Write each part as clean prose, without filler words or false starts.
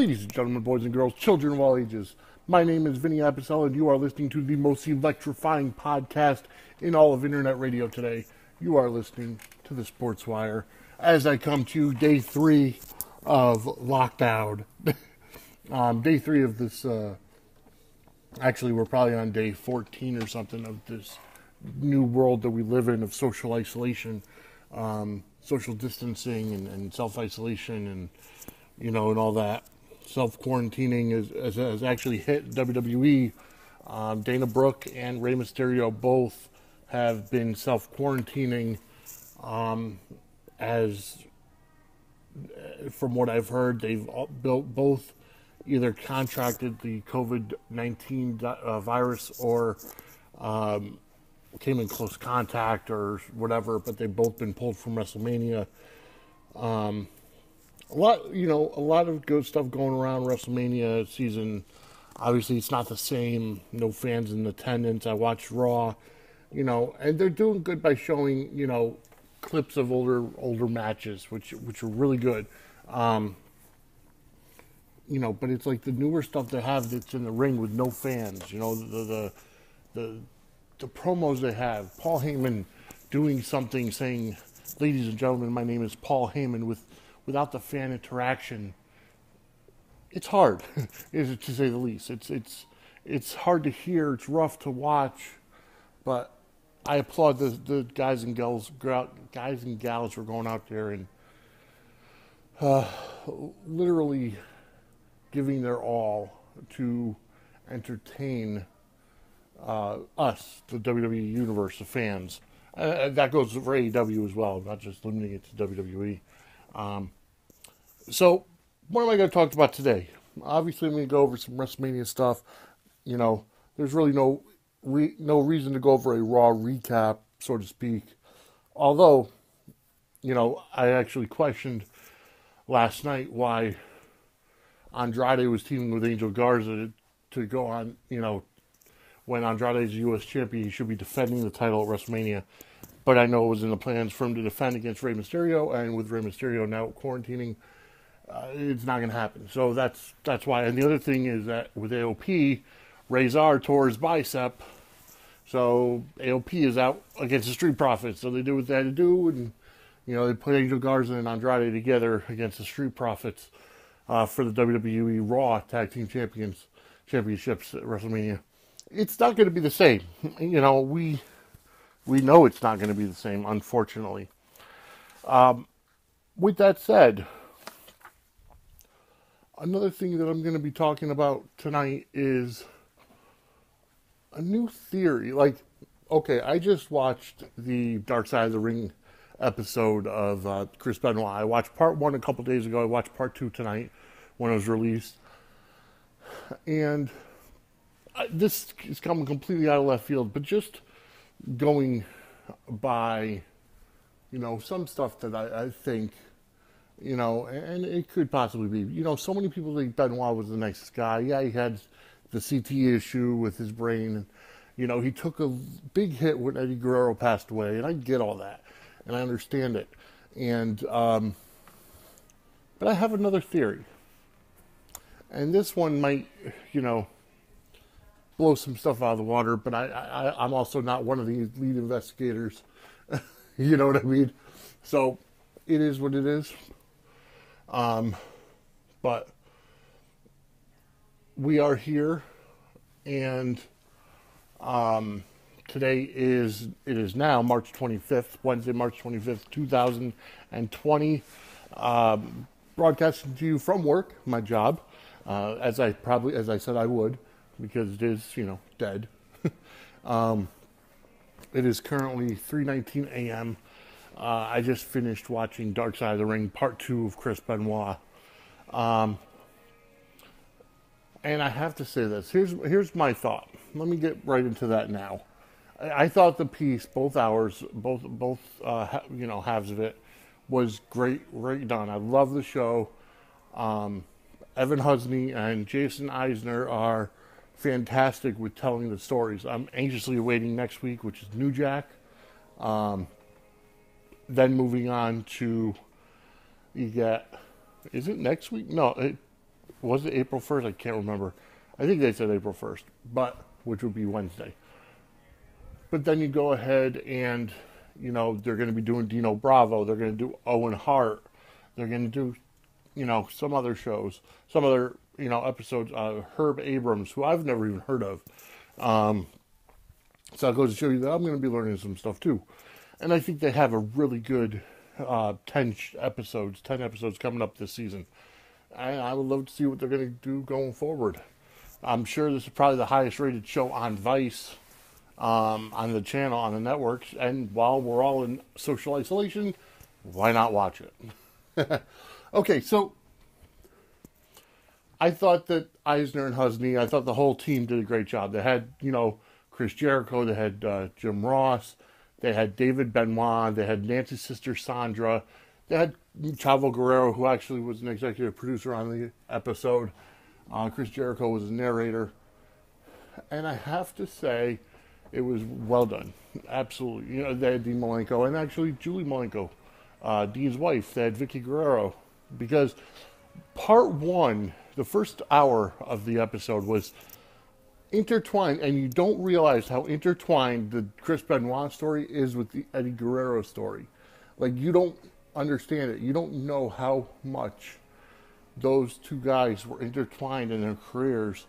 Ladies and gentlemen, boys and girls, children of all ages, my name is Vinny Apicella, and you are listening to the most electrifying podcast in all of internet radio today. You are listening to the Sportswire as I come to day 3 of lockdown. Day 3 of this, actually we're probably on day 14 or something of this new world that we live in of social isolation, social distancing and self-isolation and, and all that. Self-quarantining has actually hit WWE. Dana Brooke and Rey Mysterio both have been self-quarantining, as from what I've heard, they've both either contracted the COVID-19 virus or came in close contact or whatever, but they've both been pulled from WrestleMania. A lot of good stuff going around WrestleMania season. Obviously, it's not the same. No fans in attendance. I watched Raw, and they're doing good by showing, clips of older matches, which are really good. But it's like the newer stuff they have that's in the ring with no fans. The promos they have. Paul Heyman doing something, saying, "Ladies and gentlemen, my name is Paul Heyman," without the fan interaction. It's hard, to say the least. It's hard to hear. It's rough to watch, but I applaud the guys and gals who are going out there and literally giving their all to entertain us, the WWE universe, the fans. That goes for AEW as well, not just limiting it to WWE. So, what am I going to talk about today? Obviously, I'm going to go over some WrestleMania stuff. There's really no reason to go over a Raw recap, so to speak. Although, I actually questioned last night why Andrade was teaming with Angel Garza to go on, when Andrade is U.S. champion, he should be defending the title at WrestleMania. But I know it was in the plans for him to defend against Rey Mysterio, and with Rey Mysterio now quarantining, it's not going to happen. So that's why. And the other thing is that with AOP, Razor tore his bicep, so AOP is out against the Street Profits. So they do what they had to do, and they put Angel Garza and Andrade together against the Street Profits for the WWE Raw Tag Team Championships at WrestleMania. It's not going to be the same. We know it's not going to be the same, unfortunately. With that said, another thing that I'm going to be talking about tonight is a new theory. I just watched the Dark Side of the Ring episode of Chris Benoit. I watched part 1 a couple days ago. I watched part 2 tonight when it was released. And this is coming completely out of left field, but just going by, some stuff that I think, and it could possibly be, so many people think Benoit was the nicest guy. Yeah, he had the CT issue with his brain, and, he took a big hit when Eddie Guerrero passed away, and I get all that, and I understand it. And, but I have another theory. And this one might, blow some stuff out of the water, but I'm also not one of the lead investigators. You know what I mean? So it is what it is. But we are here, and today it is now March 25th, Wednesday, March 25th, 2020. Broadcasting to you from work, my job, as I said I would, because it is, dead. It is currently 3:19 a.m. I just finished watching Dark Side of the Ring, part 2 of Chris Benoit. And I have to say this. Here's my thought. Let me get right into that now. I thought the piece, both hours, both halves of it, was great done. I love the show. Evan Husney and Jason Eisner are fantastic with telling the stories. I'm anxiously awaiting next week, which is New Jack. Then moving on to, you get, is it next week? No, Was it April 1st? I can't remember. I think they said April 1st, but which would be Wednesday. But then you go ahead and, they're going to be doing Dino Bravo. They're going to do Owen Hart. They're going to do, some other shows, some other, episodes. Herb Abrams, who I've never even heard of. So it goes to show you that I'm going to be learning some stuff too. And I think they have a really good 10 episodes coming up this season. And I would love to see what they're going to do going forward. I'm sure this is probably the highest rated show on Vice, on the channel, on the networks. And while we're all in social isolation, why not watch it? Okay, so I thought that Eisner and Husney, I thought the whole team did a great job. They had, Chris Jericho, they had Jim Ross, they had David Benoit, they had Nancy's sister Sandra, they had Chavo Guerrero, who actually was an executive producer on the episode. Chris Jericho was a narrator. And I have to say, it was well done. Absolutely. They had Dean Malenko, and actually Julie Malenko, Dean's wife. They had Vicky Guerrero. Because part one, the first hour of the episode was intertwined, and you don't realize how intertwined the Chris Benoit story is with the Eddie Guerrero story. Like, you don't understand it. You don't know how much those two guys were intertwined in their careers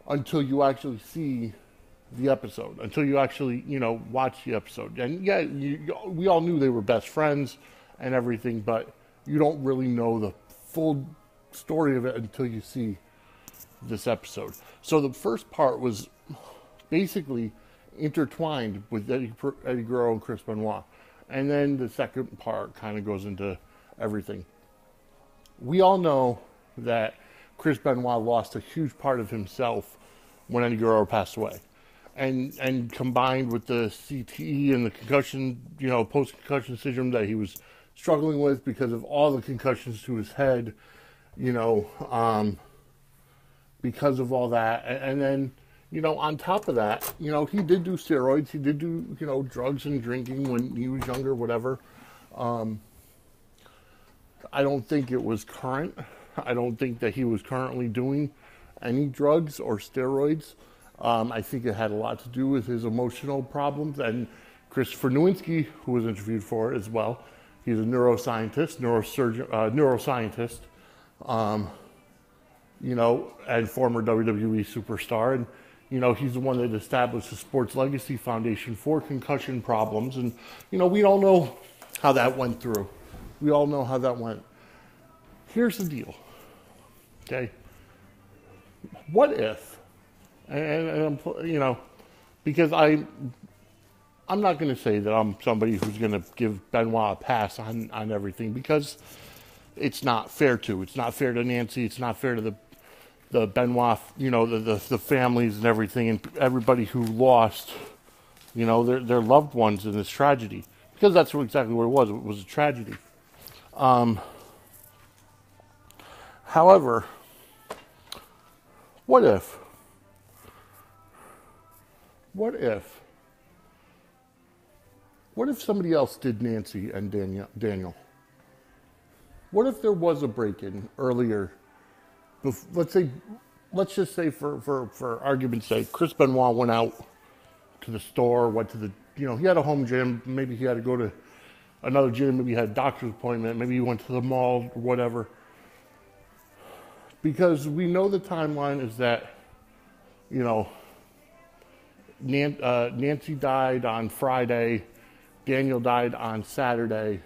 until you actually see the episode, until you actually, watch the episode. And yeah, we all knew they were best friends and everything, but you don't really know the full story of it until you see this episode. So the first part was basically intertwined with Eddie Guerrero and Chris Benoit. And then the second part kind of goes into everything. We all know that Chris Benoit lost a huge part of himself when Eddie Guerrero passed away. And combined with the CTE and the concussion, post-concussion syndrome that he was struggling with because of all the concussions to his head, because of all that. And then, on top of that, he did do steroids. He did do, drugs and drinking when he was younger, whatever. I don't think it was current. I don't think that he was currently doing any drugs or steroids. I think it had a lot to do with his emotional problems. And Christopher Nowinski, who was interviewed for it as well, he's a neuroscientist, neuroscientist, and former WWE superstar. And, he's the one that established the Sports Legacy Foundation for concussion problems. And, we all know how that went through. We all know how that went. Here's the deal, okay? What if, and because I'm not going to say that I'm somebody who's going to give Benoit a pass on everything, because it's not fair to. It's not fair to Nancy. It's not fair to the Benoit, the families and everything, and everybody who lost, their loved ones in this tragedy. Because that's exactly what it was. It was a tragedy. However, what if somebody else did Nancy and Daniel? What if there was a break-in earlier? Let's just say for argument's sake, Chris Benoit went out to the store, went to the, he had a home gym. Maybe he had to go to another gym. Maybe he had a doctor's appointment. Maybe he went to the mall or whatever. Because we know the timeline is that, Nancy died on Friday, Daniel died on Saturday,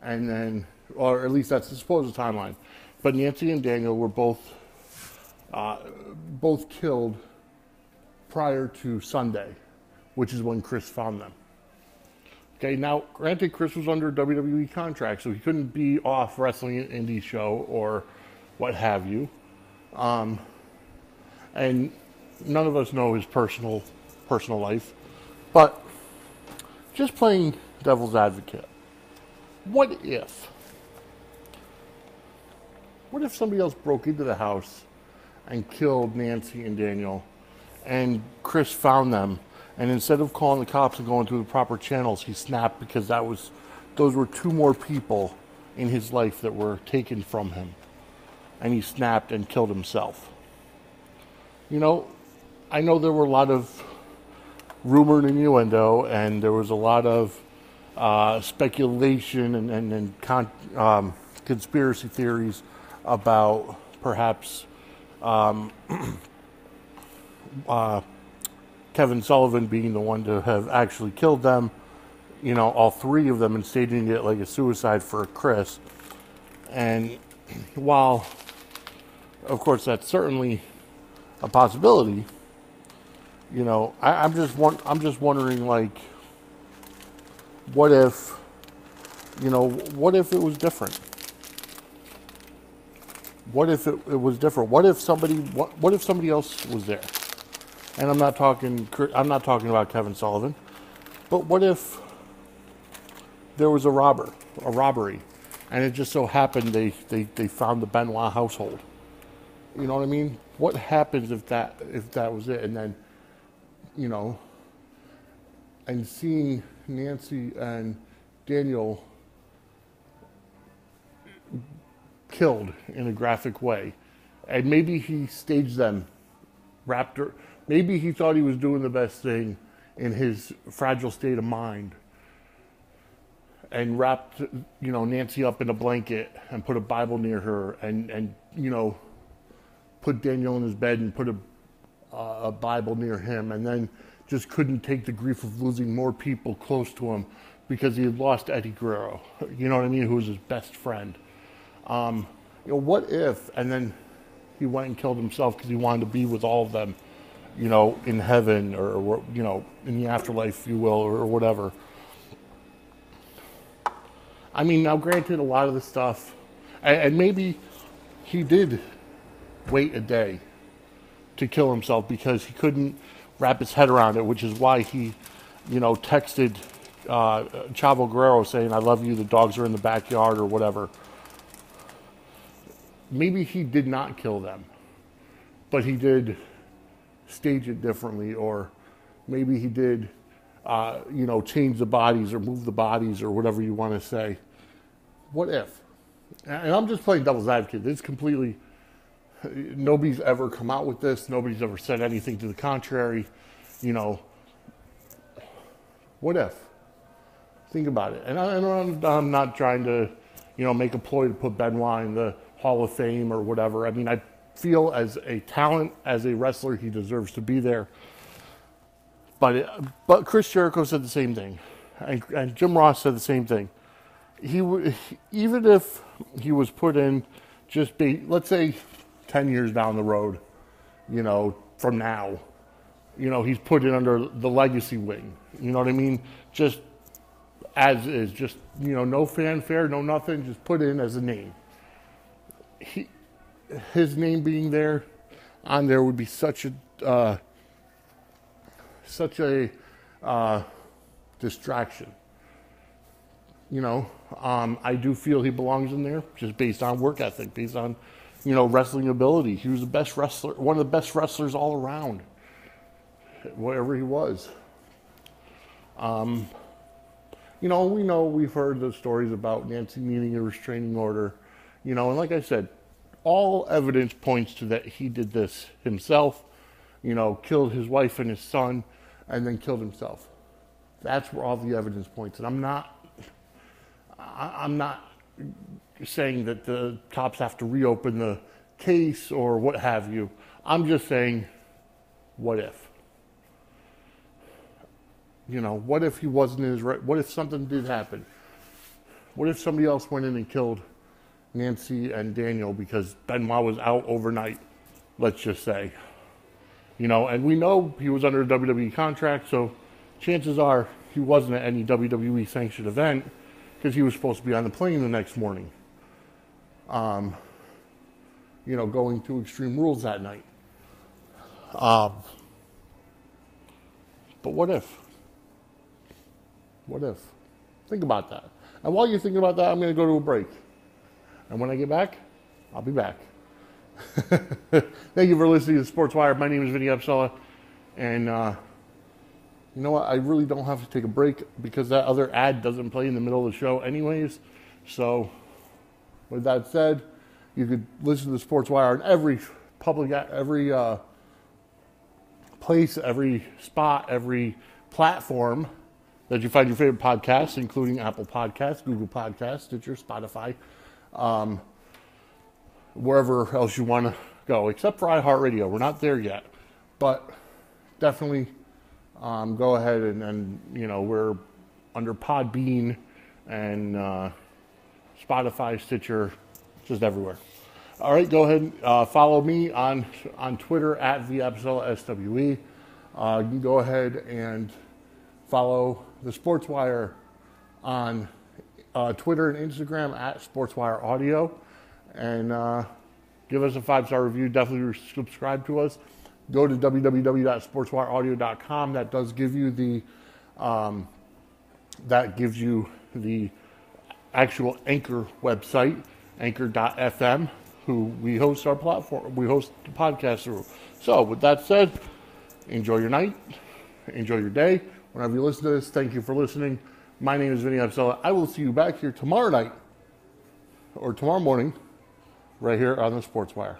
and then, or at least that's the supposed timeline. But Nancy and Daniel were both killed prior to Sunday, which is when Chris found them. Okay, now, granted, Chris was under a WWE contract, so he couldn't be off wrestling an indie show or what have you. And none of us know his personal life. But just playing devil's advocate, what if somebody else broke into the house and killed Nancy and Daniel, and Chris found them, and instead of calling the cops and going through the proper channels, he snapped because those were two more people in his life that were taken from him. and he snapped and killed himself. You know, I know there were a lot of rumor and innuendo, and there was a lot of speculation and conspiracy theories about perhaps Kevin Sullivan being the one to have actually killed them, you know, all three of them, and staging it like a suicide for Chris. And while, of course, that's certainly a possibility, you know, I'm just wondering, like, what if, you know, what if it was different? What if it was different? What if somebody else was there? And I'm not talking about Kevin Sullivan, but what if there was a robbery, and it just so happened they found the Benoit household? You know what I mean? What happens if that was it? And then, you know, and seeing Nancy and Daniel killed in a graphic way, and maybe he staged them, maybe he thought he was doing the best thing in his fragile state of mind, and wrapped, you know, Nancy up in a blanket and put a Bible near her, and you know, put Daniel in his bed and put a Bible near him, and then just couldn't take the grief of losing more people close to him because he had lost Eddie Guerrero, you know what I mean, who was his best friend. You know, what if, and then he went and killed himself because he wanted to be with all of them, you know, in heaven, or you know, in the afterlife, if you will, or whatever. I mean, now granted, a lot of the stuff, and maybe he did wait a day to kill himself because he couldn't wrap his head around it, which is why he, you know, texted Chavo Guerrero saying, "I love you, the dogs are in the backyard," or whatever. Maybe he did not kill them, but he did stage it differently, or maybe he did, you know, change the bodies or move the bodies or whatever you want to say. What if? And I'm just playing devil's advocate. It's completely, nobody's ever come out with this. Nobody's ever said anything to the contrary. You know, what if? Think about it. And I'm not trying to, you know, make a ploy to put Benoit in the Hall of Fame or whatever. I mean, I feel as a talent, as a wrestler, he deserves to be there. But Chris Jericho said the same thing, and Jim Ross said the same thing. Even if he was put in, let's say 10 years down the road, you know, from now, you know, he's put in under the legacy wing. You know what I mean? Just as is, just, you know, no fanfare, no nothing, just put in as a name. His name being there, on there, would be such a distraction. You know, I do feel he belongs in there, just based on work ethic, based on, you know, wrestling ability. He was the best wrestler, one of the best wrestlers all around, wherever he was. You know, we've heard the stories about Nancy needing a restraining order, you know, and like I said, all evidence points to that he did this himself, you know, killed his wife and his son, and then killed himself. That's where all the evidence points. And I'm not saying that the cops have to reopen the case or what have you. I'm just saying, what if? You know, what if he wasn't in his right? What if something did happen? What if somebody else went in and killed Nancy and Daniel because Benoit was out overnight, let's just say? You know, and we know he was under a WWE contract, so chances are he wasn't at any WWE sanctioned event because he was supposed to be on the plane the next morning. You know, going to Extreme Rules that night. But what if? What if? Think about that. And while you're thinking about that, I'm going to go to a break. And when I get back, I'll be back. Thank you for listening to Sportswire. My name is Vinny Apsella. And you know what? I really don't have to take a break because that other ad doesn't play in the middle of the show anyways. So with that said, You could listen to the Sportswire on every place, every spot, every platform that you find your favorite podcasts, including Apple Podcasts, Google Podcasts, Stitcher, Spotify, wherever else you want to go, except for iHeartRadio. We're not there yet, but definitely go ahead and we're under Podbean and Spotify, Stitcher, just everywhere. All right, go ahead and follow me on Twitter at VEpsilSWE. You can go ahead and follow the Sportswire on Twitter and Instagram at Sportswire Audio, and give us a 5-star review. Definitely subscribe to us. Go to www.sportswireaudio.com. That does give you the actual Anchor website, anchor.fm, who we host our platform, we host the podcast through. So with that said, enjoy your night, enjoy your day. Whenever you listen to this, thank you for listening. My name is Vinny Absella. I will see you back here tomorrow night or tomorrow morning right here on the Sportswire.